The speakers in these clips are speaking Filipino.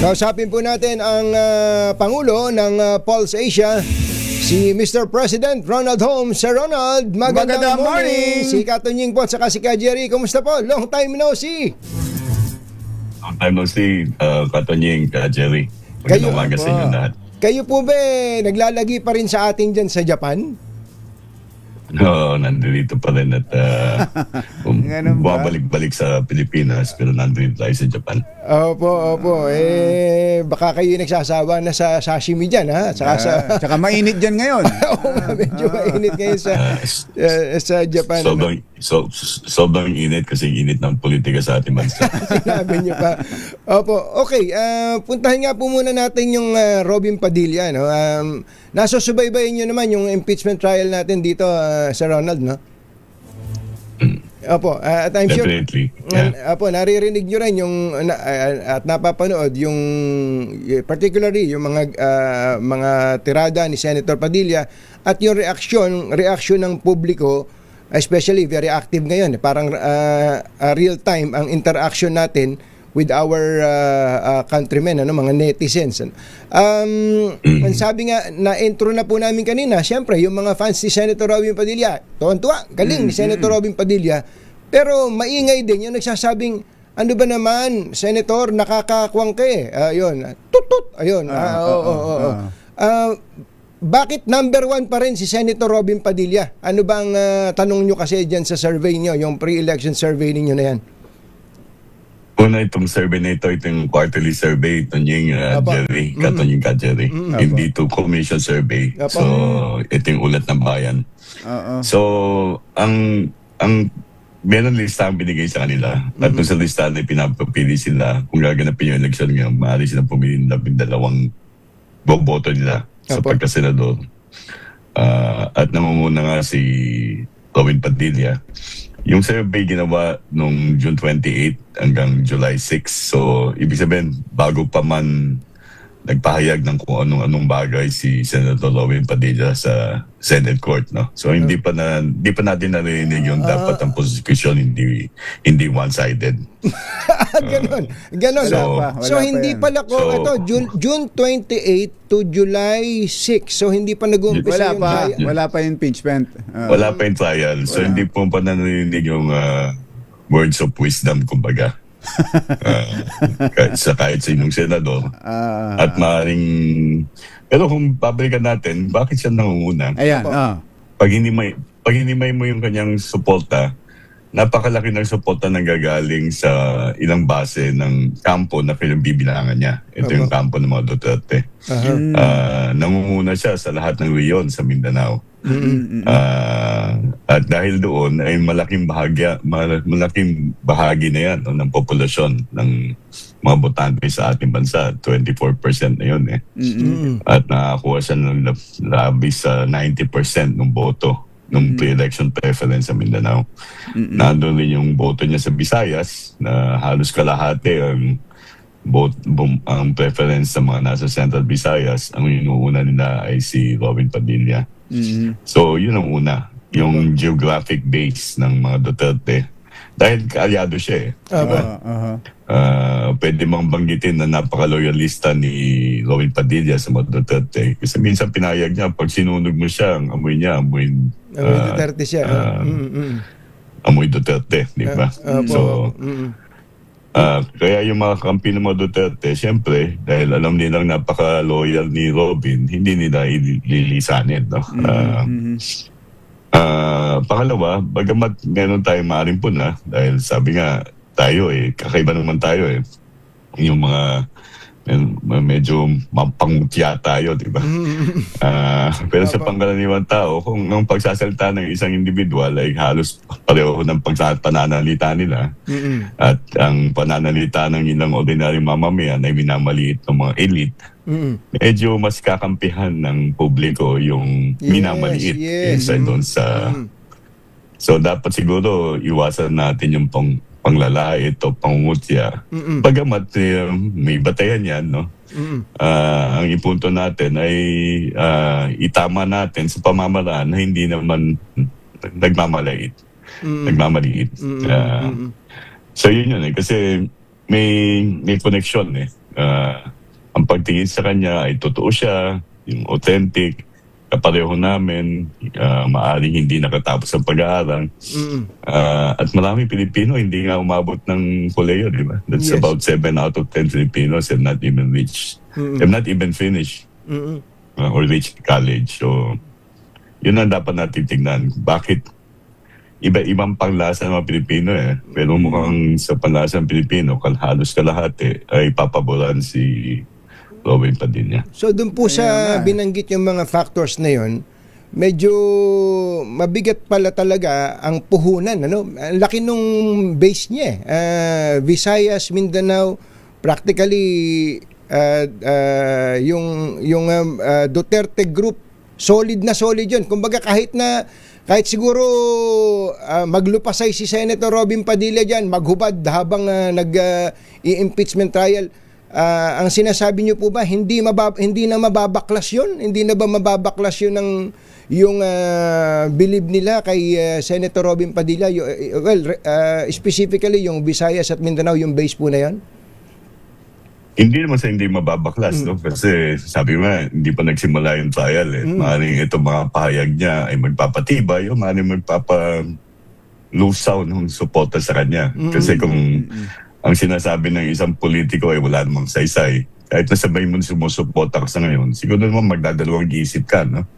Kausapin po natin ang Pangulo ng Pulse Asia, si Mr. President Ronald Holmes. Sir Ronald, magandang morning! Si Katunying po at saka si Jerry, kumusta po? Long time no see! Long time no see, Katunying, Jerry. Magandang umaga sa inyo lahat. Kayo po ba naglalagi pa rin sa atin dyan sa Japan? No, nandito pa rin at bumabalik-balik sa Pilipinas pero nandito tayo sa Japan. Opo. Baka kayo nagsasawa na sa sashimi dyan, ha? Tsaka mainit dyan ngayon. Oo nga, medyo mainit ngayon sa Japan. Sobrang init kasi init ng politika sa ating bansa. Sinabi niyo pa. Opo, okay. Puntahan nga po muna natin yung Robin Padilla. No? Nasusubaybayan niyo naman yung impeachment trial natin dito, Sir Ronald, no? Opo, at I'm sure Definitely. Yeah. Opo, naririnig niyo rin yung at napapanood yung particularly yung mga tirada ni Senator Padilla at yung reaksyon ng publiko, especially very active ngayon, parang real time ang interaction natin with our countrymen, mga netizens. Ang sabi nga, na-intro na po namin kanina, siyempre, yung mga fans ni Senator Robin Padilla, tuwan-tuwa, galing ni Senator Robin Padilla, pero maingay din yung nagsasabing, ano ba naman, Senator, nakakakwang ka eh. Ayun, tut-tut, ayun. Bakit number 1 pa rin si Senator Robin Padilla? Ano bang tanong nyo kasi dyan sa survey nyo, yung pre-election survey ninyo na yan? Una itong survey na ito, itong quarterly survey, ito yung Jerry, Katunying Jerry. Hindi ito commission survey. So, ito yung ulat ng bayan. So, ang meron listahan binigay sa kanila. At sa listahan ay pinapapili sila kung gaganapin yung eleksyon ngayon, maaari silang pumili ng 12 boboto nila sa pagkasenador. At nangunguna nga si Robin Padilla. Yung survey ginawa nung June 28 hanggang July 6. So, ibig sabihin, bago pa man nagpahayag ng kung anong bagay si Senator Robin Padilla sa Senate Court, no? So, hindi pa natin narinig yung dapat ang prosecution, hindi one-sided. Ganon. So hindi pala ito, June 28 to July 6. So, hindi pa nag-uumpisa yung trial. Wala pa yung impeachment. Wala pa yung trial. So, hindi po pa narinig yung words of wisdom, kumbaga. Kahit sa inyong senador. At maaaring... Pero kung babalikan natin, bakit siya nangunguna? Ayan. Pag hinimay mo yung kanyang suporta, napakalaki ng suporta nang gagaling sa ilang base ng kampo na pinagbibilangan niya. Ito yung kampo ng mga Duterte. Nangunguna siya sa lahat ng reyon sa Mindanao. At dahil doon ay malaking bahagi na yan ng populasyon ng mga botante sa ating bansa. 24% na yun . At nakakuha siya ng labis sa 90% ng boto ng pre-election preference sa Mindanao. Nandun rin yung boto niya sa Visayas na halos kalahati ang preference sa mga nasa Central Visayas. Ang inuuna nila ay si Robin Padilla. So, yun ang una. Yung geographic base ng mga Duterte. Dahil kaalyado siya . Pwede mang banggitin na napaka-loyalista ni Robin Padilla sa mga Duterte. Kasi minsan pinayag niya, pag sinunog mo siya, ang amoy niya, amoy Duterte siya. Amoy Duterte, di ba? Kaya yung mga kampi ng mga Duterte, siyempre, dahil alam nilang napaka-loyal ni Robin, hindi nila ililisanin. No? Pangalawa, bagamat meron tayong maaaring puna, dahil sabi nga tayo kakaiba naman tayo yung mga medyo mapangutya tayo, di ba? Pero sa pangkaraniwang tao, kung ang pagsasalita ng isang individual ay halos pareho ng pananalita nila at ang pananalita ng ilang ordinaryong mamamayan ay minamaliit ng mga elite, medyo mas kakampihan ng publiko yung minamaliit inside doon sa... So dapat siguro iwasan natin yung panglalait o pangungutya. Bagamat may batayan yan, no? Ang ipunto natin ay itama natin sa pamamaraan na hindi naman nagmamaliit. So yun kasi may connection ang pagtingin sa kanya ay totoo siya, yung authentic, kapareho namin, maaaring hindi nakatapos ang pag-aaral. At marami Pilipino hindi nga umabot ng koleyo, di ba? That's Yes. about 7 out of 10 Filipinos have not even reached, have not even finished or reached college. So, yun ang dapat natin tignan. Bakit iba-ibang panglasa ng mga Pilipino pero mukhang sa panlasa ng Pilipino, halos kalahati ay papaboran si Robin Padilla. So doon po sa binanggit yung mga factors na yon, medyo mabigat pala talaga ang puhunan, ano? Ang laki nung base niya. Visayas, Mindanao, practically yung Duterte group, solid na solid yun. Kumbaga kahit siguro maglupasay si Senator Robin Padilla dyan, maghubad habang nag-i-impeachment trial, ang sinasabi niyo po ba hindi na mababaklas yun? Hindi na ba mababaklas yun yung believe nila kay Senator Robin Padilla? Specifically yung Visayas at Mindanao, yung base po na yan? Hindi naman sa hindi mababaklas, no? Kasi sabi mo, hindi pa nagsimula yung trial Maaaring itong mga pahayag niya ay magpapatibay o maaaring magpapa-lusaw ng suporta sa kanya. Kasi kung ang sinasabi ng isang politiko ay wala namang saysay, kahit nasabay mo sumusuporta ka sa ngayon, siguro naman magdadalawang isip ka, no?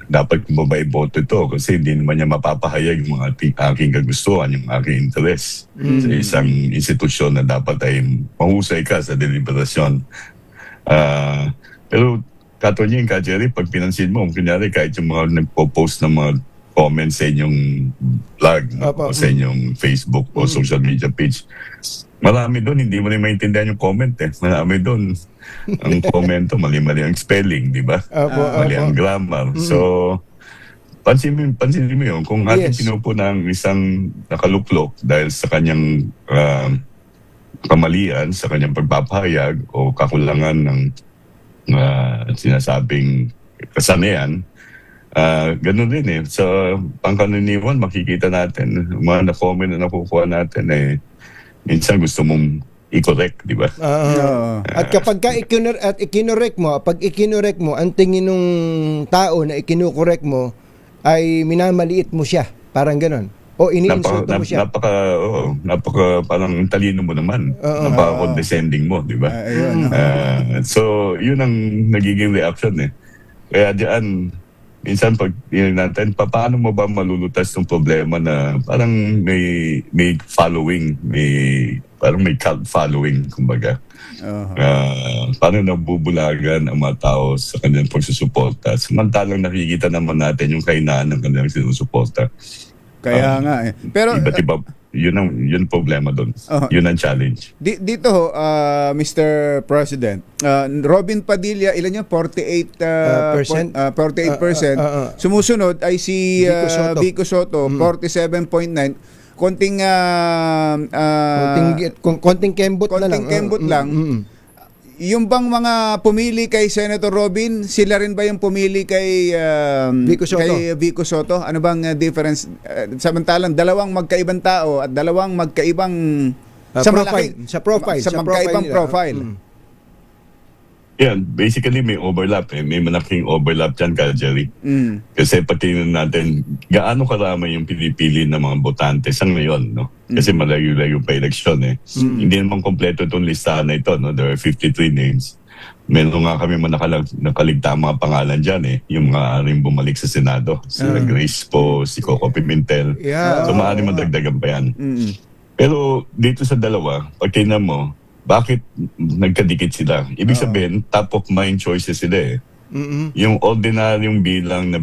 Dapat mabay boto ito kasi hindi naman niya mapapahayag yung mga aking kagustuhan, yung aking interes sa isang institusyon na dapat ay mahusay ka sa deliberasyon. Pero katulad ka, Jerry, pag pinansin mo, kunyari kahit yung mga nagpo-post ng mga comments sa inyong blog o sa inyong Facebook o social media page, marami doon, hindi mo rin maintindihan yung comment Marami doon. Ang komento, mali-mali ang spelling, di ba? Mali ang grammar. So, pansin mo yun. Kung ating pinupo ng isang nakaluklok dahil sa kanyang kamalian, sa kanyang pagpapahayag o kakulangan ng sinasabing kasanayan, ganun din Sa pangkananiwan, makikita natin, mga na-comment na nakukuha natin minsan gusto mong i-correct, di ba? At kapag ikinorek mo, ang tingin nung tao na ikinukorek mo ay minamaliit mo siya. Parang ganon. O iniinsulto mo siya. Napaka parang talino mo naman. Napaka-condescending mo, di ba? So, yun ang nagiging reaction Kaya diyan, minsan pag natin, paano mo ba malulutas ng problema na parang may following, parang may cult following, kumbaga. Paano nabubulagan ang mga tao sa kanilang pagsusuporta? Samantalang nakikita naman natin yung kahinaan ng kanilang sinusuporta. Kaya nga Pero iba't iba, yun ang problema doon. Yun ang challenge. Dito Mr. President, Robin Padilla, ilan yun? 48%. 48%. Sumusunod ay si Vico Soto, 47.9%. Konting kembot na lang. Yung bang mga pumili kay Senator Robin, sila rin ba yung pumili kay Vico Soto? Ano bang difference? Samantalang dalawang magkaibang tao at dalawang magkaibang sa profile. magkaibang profile. Yeah, basically may overlap May malaking overlap dyan, Jerry. Kasi pag tingnan natin, gaano karami yung pinipili ng mga botante sa ngayon, no? Kasi malayo-layo pa eleksyon Hindi naman kompleto itong listahan na ito, no? There are 53 names. Meron nga kami nakaligtaan mga pangalan dyan Yung mga rin bumalik sa Senado. Si Grace po, si Coco Pimentel. So maaaring madagdagan pa yan. Pero dito sa dalawa, pag tingnan mo, bakit nagkadikit sila? Ibig sabihin, top of mind choices sila Yung ordinaryong bilang na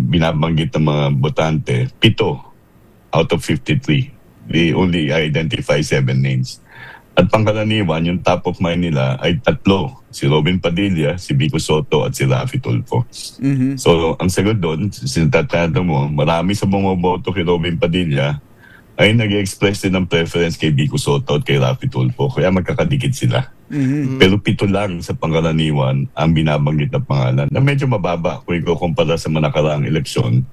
binabanggit ng mga botante, 7 out of 53. They only identify 7 names. At pangkaraniwan, yung top of mind nila ay 3. Si Robin Padilla, si Vico Soto, at si Raffy Tulfo. So, ang sagot doon, sinatatanda mo, marami sa mga boto kay Robin Padilla ay nag-express din ng preference kay Vico Soto at kay Raffy Tulfo. Kaya magkakadikit sila. Pero 7 lang sa pangkaraniwan ang binabanggit na pangalan na medyo mababa kung ikukumpara sa mga nakaraang eleksyon.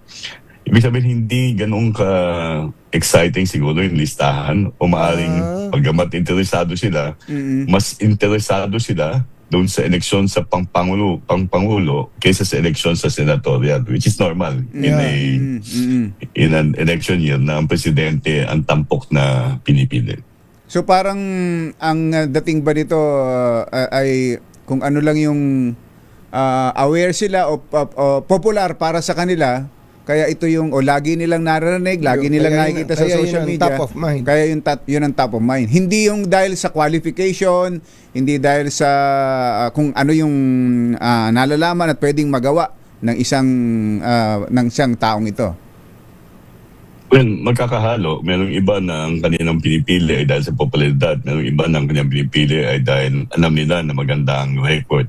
Ibig sabihin, hindi ganun ka-exciting siguro yung listahan o maaring paggamat interesado sila, mas interesado sila doon sa eleksyon sa pangpangulo kaysa sa eleksyon sa senatorial, which is normal in an election year na ang presidente ang tampok na pinipili. So parang ang dating ba dito ay kung ano lang yung aware sila o popular para sa kanila, kaya ito yung lagi nilang naririnig, lagi nilang nakikita sa social media. Top of mind. Kaya yun ang top of mind. Hindi yung dahil sa qualification, hindi dahil sa kung ano yung nalalaman at pwedeng magawa ng isang taong ito. Well, magkakahalo. Merong iba na ang kanilang pinipili ay dahil sa popularidad. Merong iba na ang kanilang pinipili ay dahil alam nila na maganda ang record.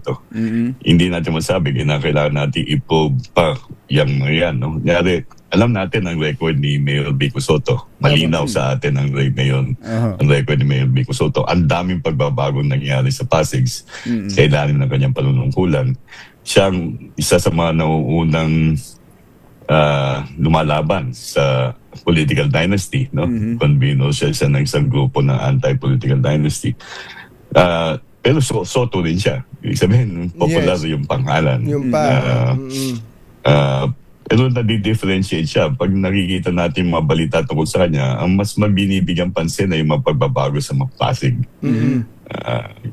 Hindi natin masabi, kailangan natin i-probe pa yung mga yan. No? Nyari, alam natin ang record ni Mayor Vico Soto. Malinaw sa atin ang record ni Mayor Vico Soto. Ang daming pagbabagong nangyari sa Pasig sa ilalim ng kanyang panunungkulan. Siyang isa sa mga nauunang lumalaban sa political dynasty, no? Conveno siya ng isang grupo ng anti-political dynasty. Pero Soto rin siya. Ibig sabihin, popular yung pangalan. Pero nadi-differentiate siya. Pag nakikita natin mga balita tungkol sa kanya, ang mas mabinibigyan pansin ay yung mga pagbabago sa mga Pasig.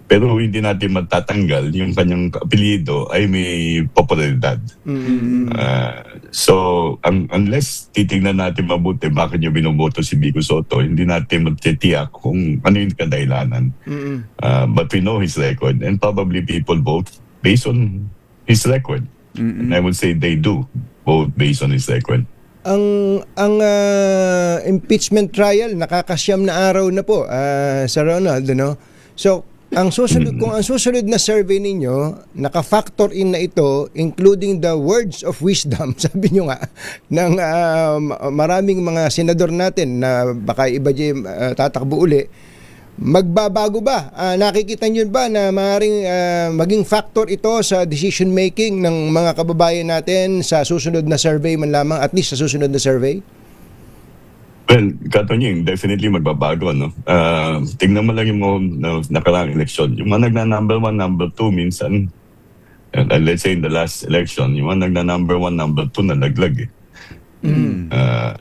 Pero hindi natin matatanggal yung kanyang apelyido ay may popularidad. So, unless titingnan natin mabuti bakit niya binoboto si Vico Soto, hindi natin matitiyak kung ano yung kadahilanan. But we know his record and probably people vote based on his record. And I would say they do vote based on his record. Ang impeachment trial nakakasyam na araw na po, Sir Ronald, no? So, kung ang susunod na survey ninyo, naka-factor in na ito, including the words of wisdom, sabi nyo nga, ng maraming mga senador natin na baka iba dyan tatakbo uli, magbabago ba? Nakikita nyo ba na maaaring maging factor ito sa decision making ng mga kababayan natin sa susunod na survey man lamang, at least sa susunod na survey? Well, Katonying, definitely magbabago, no? Tingnan mo lang yung mga nakaraang eleksyon. Yung mga nagna-number 1, number 2, minsan, let's say in the last election, yung mga nagna-number 1, number 2, nalaglag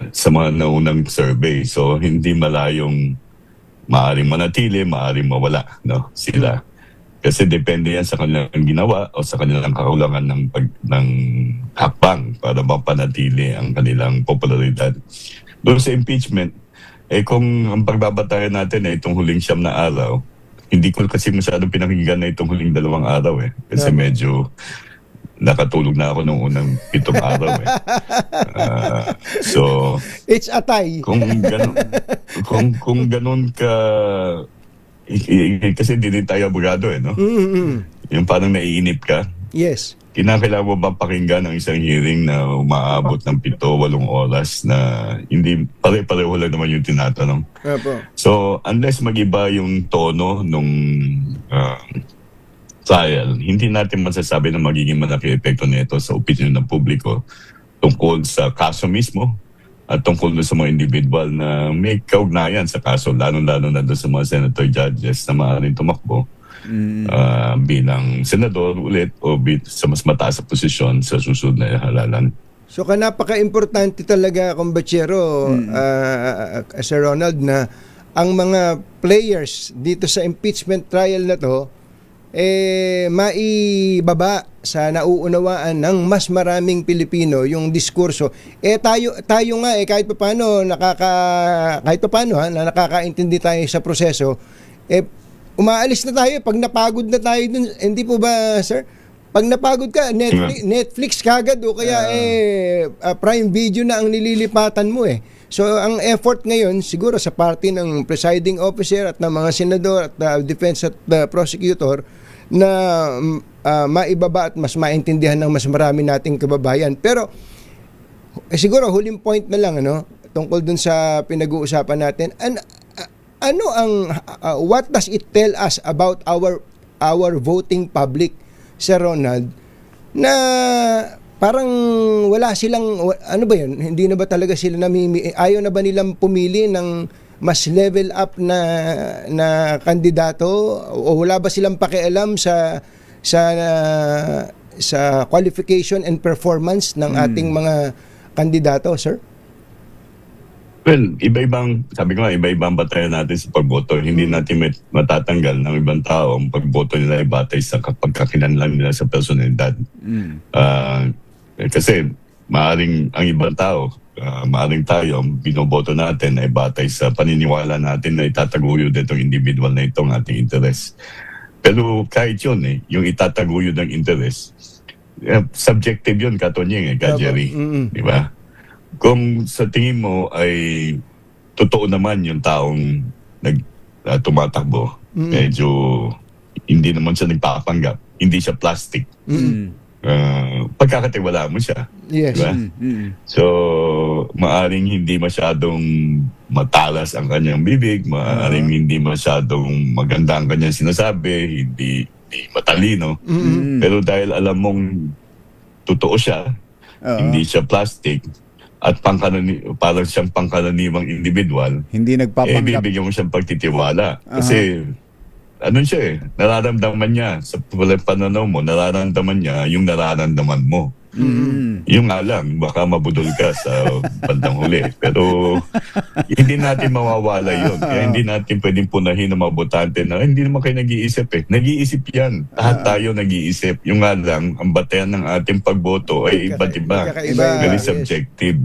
sa mga naunang survey. So, hindi malayong maaaring manatili, maaaring mawala, no? Sila. Kasi depende yan sa kanilang ginawa o sa kanilang kakulangan ng hakbang para mapanatili ang kanilang popularidad. Doon sa impeachment, kung ang pagbabatayan natin itong huling 9 na araw, hindi ko kasi masyadong pinakinggan na itong huling 2 araw Kasi medyo nakatulog na ako nung unang 7 araw So, it's a tie. Kung ganun ka, kasi hindi rin tayo abogado no? Yung parang naiinip ka. Yes. Kinakailangan mo ba pakinggan ang isang hearing na umaabot ng 7-8 oras na hindi pare-pareho lang naman yung tinatanong. So, unless mag-iba yung tono nung trial, hindi natin masasabi na magiging malaki epekto nito sa opinion ng publiko tungkol sa kaso mismo at tungkol sa mga individual na may kaugnayan sa kaso, lalo-lalo na doon sa mga senator judges na maaaring tumakbo bilang senador ulit o sa mas mataas na posisyon sa susunod na halalan. So napaka-importante talaga, Kumbachero, Sir Ronald, na ang mga players dito sa impeachment trial na to maibaba sa nauunawaan ng mas maraming Pilipino yung diskurso. Tayo nga kahit paano nakakaintindi tayo sa proseso, umaalis na tayo pag napagod na tayo dun. Hindi po ba, sir? Pag napagod ka, Netflix kagad o kaya Prime Video na ang nililipatan mo So ang effort ngayon siguro sa party ng presiding officer at ng mga senador at defense at prosecutor na maibaba at mas maintindihan ng mas marami nating kababayan. Pero siguro huling point na lang tungkol dun sa pinag-uusapan natin. Ano ang what does it tell us about our voting public, Sir Ronald, na parang wala silang, ano ba yun, hindi na ba talaga sila ayaw na ba nilang pumili ng mas level up na kandidato, o wala ba silang pakialam sa qualification and performance ng ating mga kandidato, sir? Well, sabi ko nga, iba-ibang batayan natin sa pagboto. Hindi natin matatanggal ng ibang tao ang pagboto nila ay batay sa pagkakilanlan nila sa personalidad. Kasi maaring ang ibang tao, maaring tayo, ang binoboto natin ay batay sa paniniwala natin na itataguyod itong individual na itong ating interest. Pero kahit yun, yung itataguyod ng interest, subjective yun, Katonyeng, Jerry. Di ba? Kung sa tingin mo ay totoo naman yung taong tumatakbo, medyo hindi naman siya nagpapanggap, hindi siya plastic. Pagkakatiwalaan mo siya. Yes. Diba? So, maaring hindi masyadong matalas ang kanyang bibig, maaring hindi masyadong maganda ang kanyang sinasabi, hindi matalino. Pero dahil alam mong totoo siya, hindi siya plastic, at parang siyang pangkaraniwang individual, hindi nagpapanggap. bibigyan mo siyang pagtitiwala. Kasi ano siya nararamdaman niya sa pananaw mo, nararamdaman niya yung nararamdaman mo. Yung nga lang, baka mabudol ka sa bandang huli. Pero hindi natin mawawala yun. Kaya hindi natin pwedeng punahin ng mga botante na hindi naman kayo nag-iisip Nag-iisip yan. Lahat tayo nag-iisip. Yung nga lang, ang batayan ng ating pagboto ay iba't iba. Very subjective.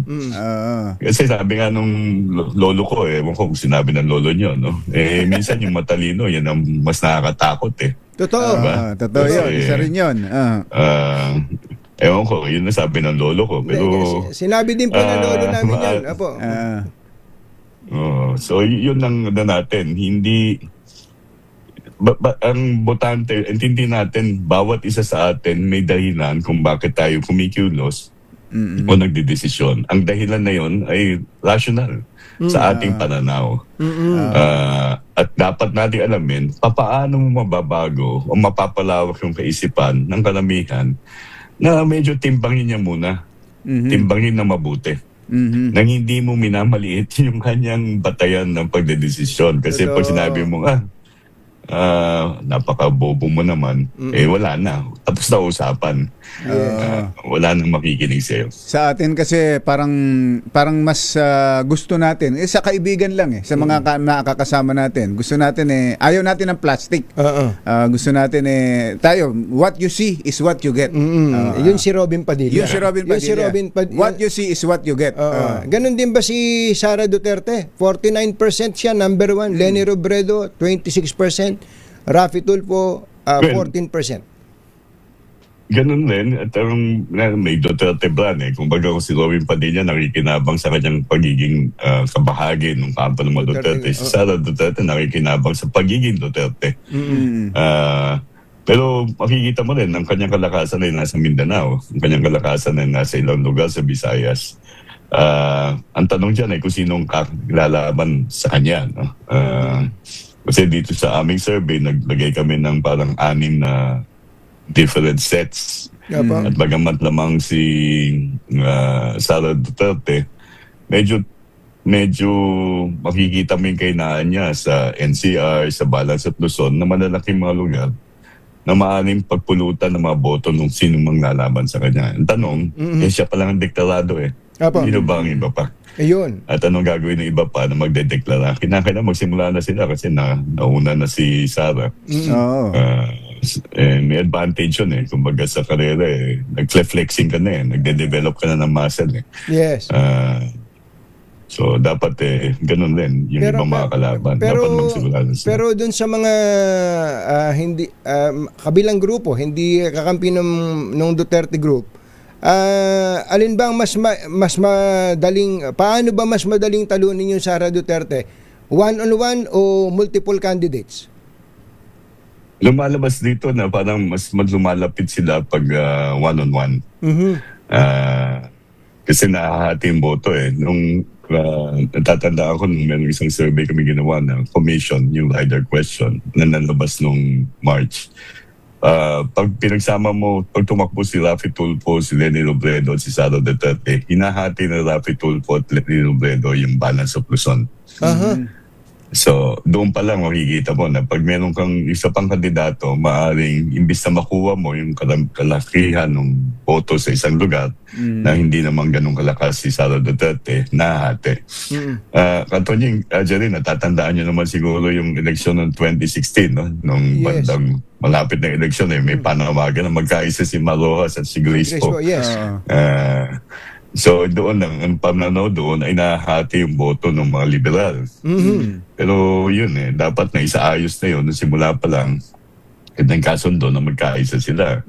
Kasi sabi nga nung lolo ko, ewan ko kung sinabi ng lolo nyo, no? Minsan yung matalino, yan ang mas nakakatakot Totoo. Diba? Totoo yun. Isa rin yun. Ewan ko, yun nasabi ng lolo ko. Pero sinabi din po ng lolo namin yun. Apo. So yun lang na natin. Hindi ang botante, intindi natin, bawat isa sa atin may dahilan kung bakit tayo kumikilos o nagdedesisyon. Ang dahilan na yun ay rational sa ating pananaw. At dapat natin alamin paano mo mababago o mapapalawak yung kaisipan ng karamihan na medyo timbangin niya muna. Timbangin na mabuti. Nang hindi mo minamaliit yung kanyang batayan ng pagdedesisyon. Kasi pag sinabi mo, napaka-bobo mo naman, wala na. Tapos na usapan. Wala nang makikinig sa'yo. Sa atin kasi parang mas gusto natin, sa kaibigan lang sa mga nakakasama natin. Gusto natin ayaw natin ng plastic. Gusto natin tayo, what you see is what you get. Yun si Robin Padilla. What you see is what you get. Ganon din ba si Sara Duterte? 49% siya, number 1. Leni Robredo, 26%. Raffy Tulfo, 14%. Ganun din. At may Duterte brand Kumbaga kung si Robin Padilla nakikinabang sa kanyang pagiging kabahagi ng kampo ng mga Duterte. Si Sara Duterte nakikinabang sa pagiging Duterte. Pero makikita mo rin ang kanyang kalakasan ay nasa Mindanao. Ang kanyang kalakasan ay nasa ilang lugar sa Visayas. Ang tanong dyan ay kung sinong lalaban sa kanya. No? Kasi dito sa aming survey, naglagay kami ng parang 6 na different sets. At bagamat lamang si Sara Duterte, medyo makikita mo yung kainaan niya sa NCR, sa Balance at Luzon, na malalaking mga lugar na maaaring pagpulutan ng mga boto nung sino mang lalaban sa kanya. Ang tanong, siya pa lang ang deklarado Sino ba ang iba pa? Ayun. At anong gagawin ng iba pa na magdedeklara? Kinakailangan magsimula na sila kasi nauna na si Sara. May advantage yun Kumbaga sa karera nag-flexing ka na nagde-develop ka na ng muscle Yes. So dapat ganun din yung ibang mga kalaban. Dapat magsimula na sila. Pero dun sa mga hindi kabilang grupo, hindi kakampi ng Duterte group, alin ba ang mas madaling, paano ba mas madaling talunin yung Sara Duterte? One-on-one o multiple candidates? Lumalabas dito na parang mas lumalapit sila pag one-on-one. Kasi nahahati yung boto Nung natatanda ako nung may isang survey kami ginawa na commission, yung rider question, na nalabas nung March. pag pinagsama mo, pag tumakbo si Raffy Tulfo, si Leni Robredo at si Sara Duterte, hinahati na Raffy Tulfo at Leni Robredo yung balance of Luzon. Aha. So, doon pa lang makikita mo na pag meron kang isa pang kandidato, maaring imbis na makuha mo yung kalakihan ng boto sa isang lugar na hindi naman ganun kalakas si Sara Duterte, nahati. Kantonying, Jerry, natatandaan nyo naman siguro yung eleksyon ng 2016, no? Nung Yes. bandang malapit na eleksyon, may panawagan na magkaisa si Marojas at si Grace Grace po, po. yes. So doon lang, ang pananaw doon ay nahati yung boto ng mga liberal. Pero yun dapat na isaayos na yun, simula pa lang, at nagkasundo na magkaisa sila.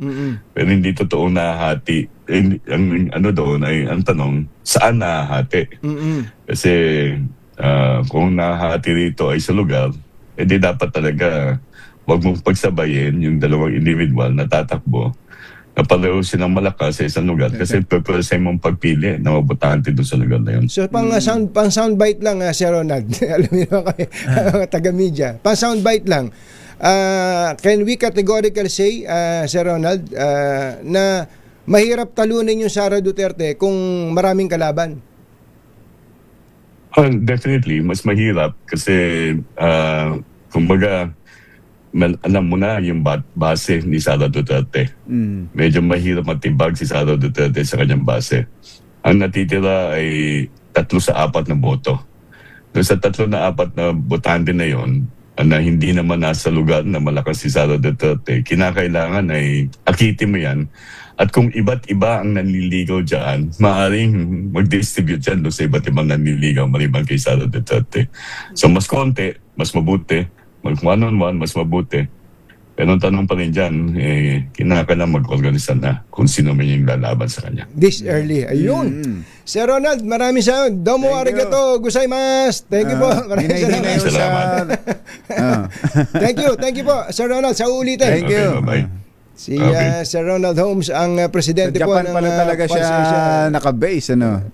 Pero hindi totoong nahati. Ang ano doon ay, ang tanong, saan nahati? Kasi kung nahati rito ay sa lugar, edi dapat talaga, wag mong pagsabayin yung dalawang individual na tatakbo na pareho silang malakas sa isang lugar kasi purpose mong pagpili na mabutante doon sa lugar na yun. So pang soundbite lang, Sir Ronald. Alam niyo naman kami, mga taga-media. Pang soundbite lang. Can we categorically say, Sir Ronald, na mahirap talunin yung Sara Duterte kung maraming kalaban? Definitely, mas mahirap kasi kumbaga alam mo na yung base ni Sara Duterte. Medyo mahirap matibag si Sara Duterte sa kanyang base. Ang natitira ay 3 sa 4 na boto. Doon sa 3 na 4 na botante na yon, na hindi naman nasa lugar na malakas si Sara Duterte, kinakailangan ay akitin mo yan. At kung iba't iba ang nanliligaw dyan, maaaring mag-distribute dyan doon sa iba't ibang nanliligaw maliban kay Sara Duterte. So mas konti, mas mabuti. Mag one-on-one, mas mabuti. Pero ang tanong pa rin dyan, kinakailangan mag-organisa na kung sino man yung lalaban sa kanya. This early. Ayun. Sir Ronald, maraming salamat. Domo arigato gozaimasu. Thank you po. Maraming salamat. Thank you po, Sir Ronald, sa ulitin. Thank you. Bye-bye. Si Sir Ronald Holmes, ang presidente Sa po Japan ng pala talaga siya Consortium. naka-base, ano?